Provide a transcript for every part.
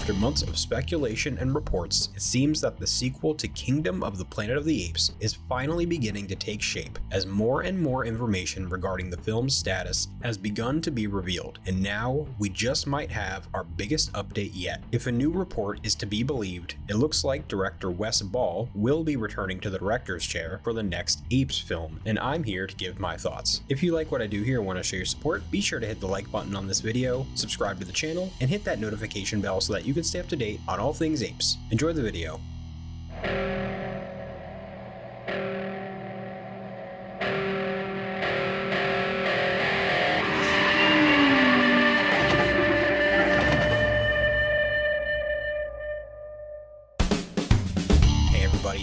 After months of speculation and reports, it seems that the sequel to Kingdom of the Planet of the Apes is finally beginning to take shape, as more and more information regarding the film's status has begun to be revealed, and now we just might have our biggest update yet. If a new report is to be believed, it looks like director Wes Ball will be returning to the director's chair for the next Apes film, and I'm here to give my thoughts. If you like what I do here and want to show your support, be sure to hit the like button on this video, subscribe to the channel, and hit that notification bell so that you can stay up to date on all things apes. Enjoy the video.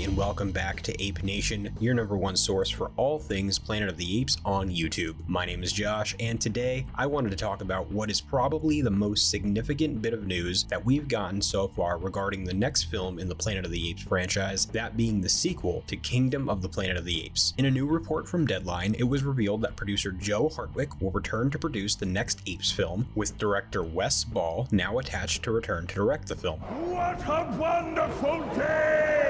And welcome back to Ape Nation, your number one source for all things Planet of the Apes on YouTube. My name is Josh, and today I wanted to talk about what is probably the most significant bit of news that we've gotten so far regarding the next film in the Planet of the Apes franchise, that being the sequel to Kingdom of the Planet of the Apes. In a new report from Deadline, it was revealed that producer Joe Hardwick will return to produce the next Apes film, with director Wes Ball now attached to return to direct the film. What a wonderful day!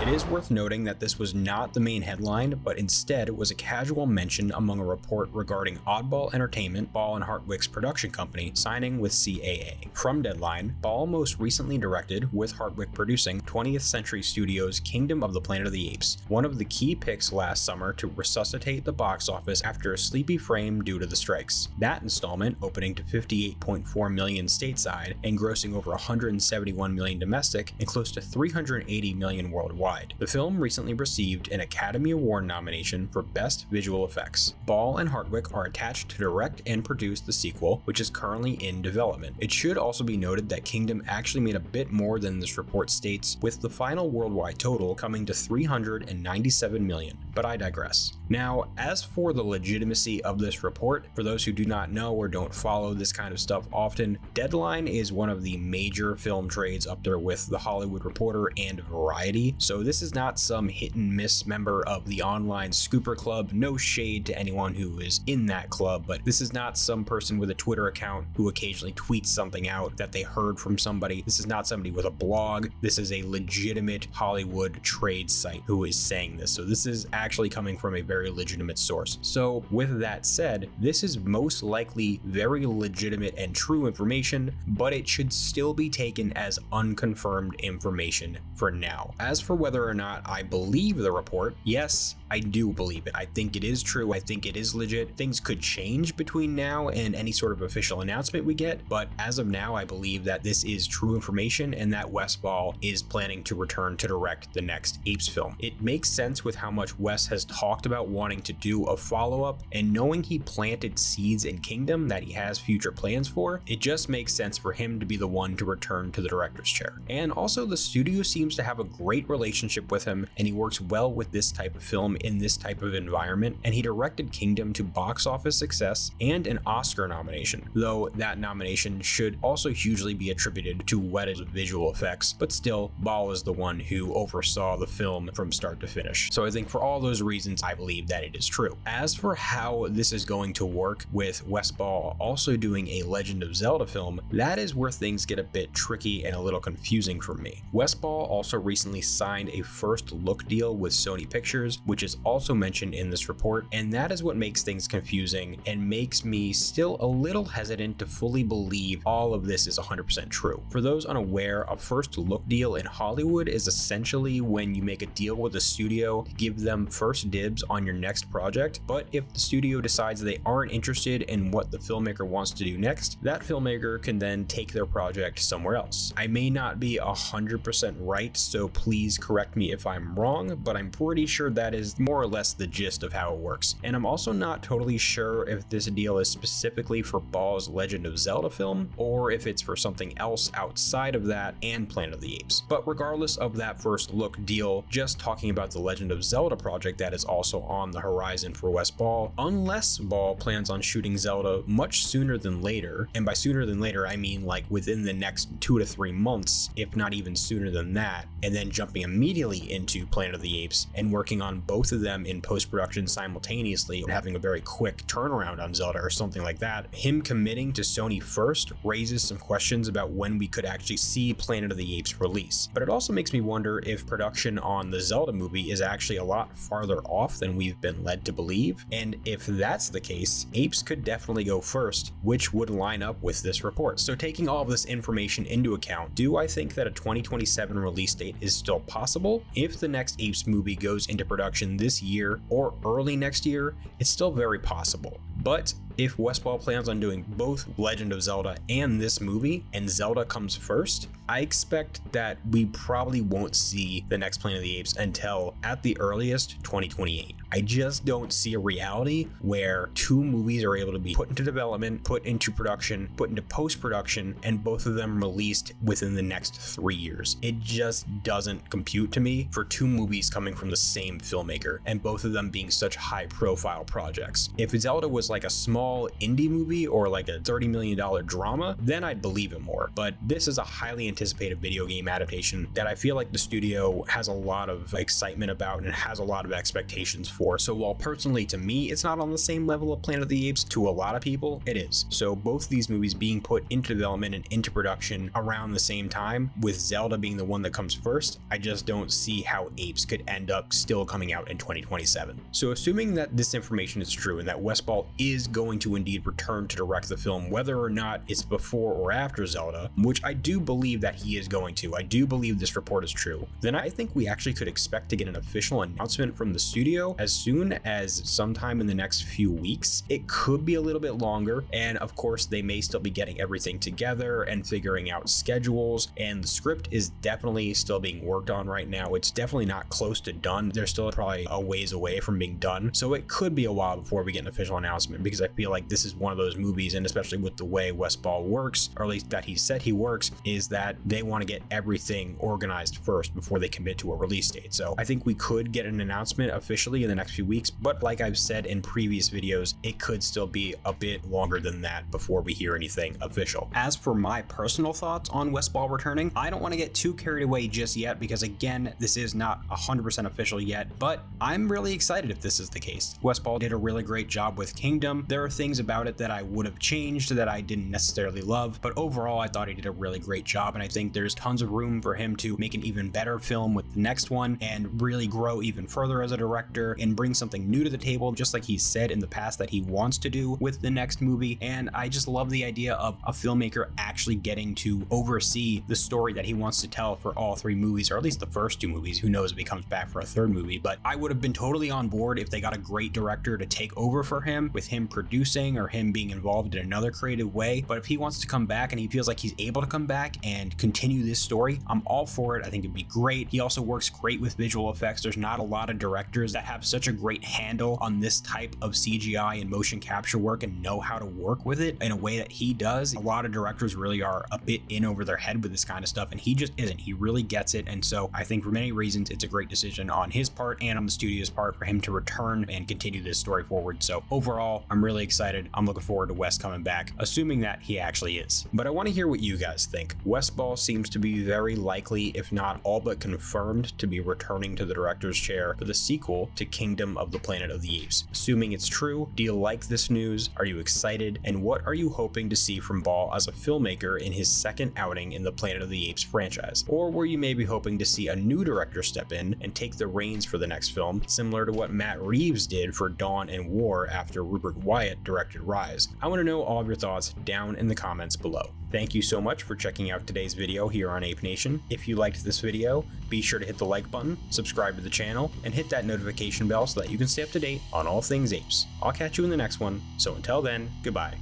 It is worth noting that this was not the main headline, but instead was a casual mention among a report regarding Oddball Entertainment, Ball and Hardwick's production company, signing with CAA. From Deadline, Ball most recently directed, with Hardwick producing, 20th Century Studios' Kingdom of the Planet of the Apes, one of the key picks last summer to resuscitate the box office after a sleepy frame due to the strikes. That installment, opening to $58.4 million stateside and grossing over $171 million domestic and close to $380 million worldwide. The film recently received an Academy Award nomination for Best Visual Effects. Ball and Hardwick are attached to direct and produce the sequel, which is currently in development. It should also be noted that Kingdom actually made a bit more than this report states, with the final worldwide total coming to $397 million, but I digress. Now, as for the legitimacy of this report, for those who do not know or don't follow this kind of stuff often, Deadline is one of the major film trades up there with The Hollywood Reporter and Variety, so this is not some hit and miss member of the online scooper club. No shade to anyone who is in that club, but this is not some person with a Twitter account who occasionally tweets something out that they heard from somebody. This is not somebody with a blog. This is a legitimate Hollywood trade site who is saying this. So this is actually coming from a very legitimate source. So with that said, this is most likely very legitimate and true information, but it should still be taken as unconfirmed information for now. As for whether or not I believe the report, yes, I do believe it. I think it is true. I think it is legit. Things could change between now and any sort of official announcement we get, but as of now, I believe that this is true information and that Wes Ball is planning to return to direct the next Apes film. It makes sense with how much Wes has talked about wanting to do a follow-up, and knowing he planted seeds in Kingdom that he has future plans for, it just makes sense for him to be the one to return to the director's chair. And also, the studio seems to have a great relationship with him, and he works well with this type of film in this type of environment, and he directed Kingdom to box office success and an Oscar nomination, though that nomination should also hugely be attributed to Weta's visual effects, but still, Ball is the one who oversaw the film from start to finish. So I think for all those reasons, I believe that it is true. As for how this is going to work with Wes Ball also doing a Legend of Zelda film, that is where things get a bit tricky and a little confusing for me. Wes Ball also recently signed a first look deal with Sony Pictures, which is also mentioned in this report, and that is what makes things confusing and makes me still a little hesitant to fully believe all of this is 100% true. For those unaware, a first look deal in Hollywood is essentially when you make a deal with a studio to give them first dibs on your next project, but if the studio decides they aren't interested in what the filmmaker wants to do next, that filmmaker can then take their project somewhere else. I may not be 100% right, so please correct me if I'm wrong, but I'm pretty sure that is more or less the gist of how it works. And I'm also not totally sure if this deal is specifically for Ball's Legend of Zelda film, or if it's for something else outside of that and Planet of the Apes. But regardless of that first look deal, just talking about the Legend of Zelda project that is also on the horizon for Wes Ball, unless Ball plans on shooting Zelda much sooner than later, and by sooner than later I mean like within the next 2 to 3 months, if not even sooner than that, and then jumping immediately immediately into Planet of the Apes and working on both of them in post-production simultaneously and having a very quick turnaround on Zelda or something like that, him committing to Sony first raises some questions about when we could actually see Planet of the Apes release. But it also makes me wonder if production on the Zelda movie is actually a lot farther off than we've been led to believe, and if that's the case, Apes could definitely go first, which would line up with this report. So taking all of this information into account, do I think that a 2027 release date is still possible? If the next Apes movie goes into production this year or early next year, it's still very possible. But if Westball plans on doing both Legend of Zelda and this movie, and Zelda comes first, I expect that we probably won't see the next Planet of the Apes until, at the earliest, 2028. I just don't see a reality where two movies are able to be put into development, put into production, put into post-production, and both of them released within the next 3 years. It just doesn't compute to me for two movies coming from the same filmmaker, and both of them being such high-profile projects. If Zelda was like a small indie movie or like a $30 million drama, then I'd believe it more. But this is a highly anticipated video game adaptation that I feel like the studio has a lot of excitement about and has a lot of expectations for. So while personally to me it's not on the same level of Planet of the Apes, to a lot of people it is. So both these movies being put into development and into production around the same time, with Zelda being the one that comes first, I just don't see how Apes could end up still coming out in 2027. So assuming that this information is true and that Westball is going to indeed return to direct the film, whether or not it's before or after Zelda, which I do believe that he is going to, I do believe this report is true, then I think we actually could expect to get an official announcement from the studio as soon as sometime in the next few weeks. It could be a little bit longer, and of course they may still be getting everything together and figuring out schedules, and the script is definitely still being worked on right now. It's definitely not close to done. They're still probably a ways away from being done, so it could be a while before we get an official announcement, because I feel like this is one of those movies, and especially with the way Westball works, or at least that he said he works, is that they want to get everything organized first before they commit to a release date. So I think we could get an announcement officially in the next few weeks, but like I've said in previous videos, it could still be a bit longer than that before we hear anything official. As for my personal thoughts on Westball returning, I don't want to get too carried away just yet, because again, this is not 100% official yet, but I'm really excited if this is the case. Westball did a really great job with Kingdom. There are things about it that I would have changed that I didn't necessarily love, but overall I thought he did a really great job, and I think there's tons of room for him to make an even better film with the next one and really grow even further as a director and bring something new to the table, just like he said in the past that he wants to do with the next movie. And I just love the idea of a filmmaker actually getting to oversee the story that he wants to tell for all three movies, or at least the first two movies. Who knows if he comes back for a third movie, but I would have been totally on board if they got a great director to take over for him, with him producing or him being involved in another creative way. But if he wants to come back and he feels like he's able to come back and continue this story, I'm all for it. I think it'd be great. He also works great with visual effects. There's not a lot of directors that have such a great handle on this type of CGI and motion capture work and know how to work with it in a way that he does. A lot of directors really are a bit in over their head with this kind of stuff, and he just isn't. He really gets it, and so I think for many reasons it's a great decision on his part and on the studio's part for him to return and continue this story forward. So overall, I'm really excited. I'm looking forward to Wes coming back, assuming that he actually is. But I want to hear what you guys think. Westball seems to be very likely, if not all but confirmed, to be returning to the director's chair for the sequel to Kingdom of the Planet of the Apes. Assuming it's true, do you like this news? Are you excited? And what are you hoping to see from Ball as a filmmaker in his second outing in the Planet of the Apes franchise? Or were you maybe hoping to see a new director step in and take the reins for the next film, similar to what Matt Reeves did for Dawn and War after Rupert Wyatt directed Rise? I want to know all of your thoughts down in the comments below. Thank you so much for checking out today's video here on Ape Nation. If you liked this video, be sure to hit the like button, subscribe to the channel, and hit that notification bell so that you can stay up to date on all things apes. I'll catch you in the next one, so until then, goodbye.